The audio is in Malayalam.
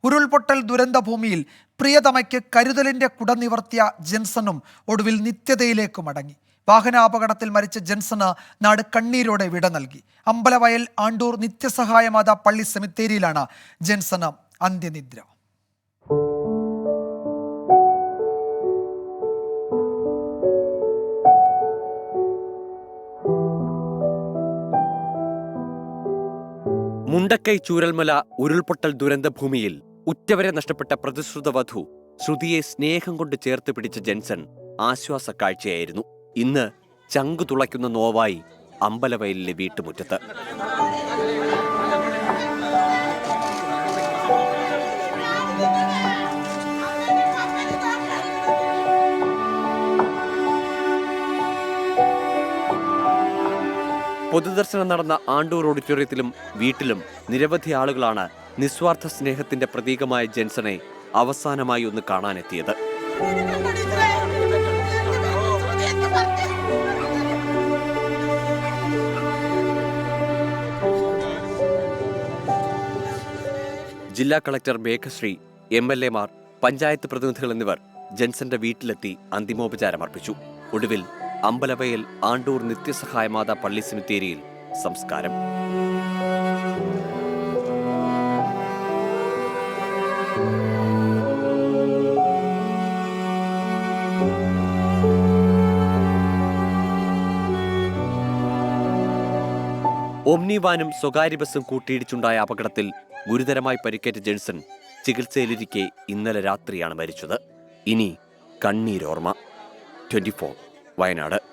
ഉരുൾപൊട്ടൽ ദുരന്ത ഭൂമിയിൽ പ്രിയതമയ്ക്ക് കരുതലിന്റെ കുട നിവർത്തിയ ജെൻസണും ഒടുവിൽ നിത്യതയിലേക്ക് മടങ്ങി. വാഹനാപകടത്തിൽ മരിച്ച ജെൻസണ് നാട് കണ്ണീരോടെ വിട നൽകി. അമ്പലവയൽ ആണ്ടൂർ നിത്യസഹായമാതാ പള്ളി സെമിത്തേരിയിലാണ് ജെൻസണ് അന്ത്യനിദ്ര. മുണ്ടക്കൈ ചൂരൽമല ഉരുൾപൊട്ടൽ ദുരന്തഭൂമിയിൽ ഉറ്റവരെ നഷ്ടപ്പെട്ട പ്രതിശ്രുത വധു ശ്രുതിയെ സ്നേഹം കൊണ്ട് ചേർത്ത് പിടിച്ച ജെൻസൺ ആശ്വാസ കാഴ്ചയായിരുന്നു. ഇന്ന് ചങ്കു തുളയ്ക്കുന്ന നോവായി അമ്പലവയലിലെ വീട്ടുമുറ്റത്ത്. പൊതുദർശനം നടന്ന ആണ്ടൂർ ഓഡിറ്റോറിയത്തിലും വീട്ടിലും നിരവധി ആളുകളാണ് നിസ്വാർത്ഥ സ്നേഹത്തിന്റെ പ്രതീകമായ ജെൻസണെ അവസാനമായി ഒന്ന് കാണാനെത്തിയത്. ജില്ലാ കളക്ടർ മേഘശ്രീ, MLA മാർ, പഞ്ചായത്ത് പ്രതിനിധികൾ എന്നിവർ ജെൻസന്റെ വീട്ടിലെത്തി അന്തിമോപചാരമർപ്പിച്ചു. ഒടുവിൽ അമ്പലവയൽ ആണ്ടൂർ നിത്യസഹായമാതാ പള്ളി സെമിത്തേരിയിൽ സംസ്കാരം. ഓമ്നി വാനും സ്വകാര്യ ബസും കൂട്ടിയിടിച്ചുണ്ടായ അപകടത്തിൽ ഗുരുതരമായി പരിക്കേറ്റ ജെൻസൺ ചികിത്സയിലിരിക്കെ ഇന്നലെ രാത്രിയാണ് മരിച്ചത്. ഇനി കണ്ണീരോർമ്മ. 24 വയനാട്.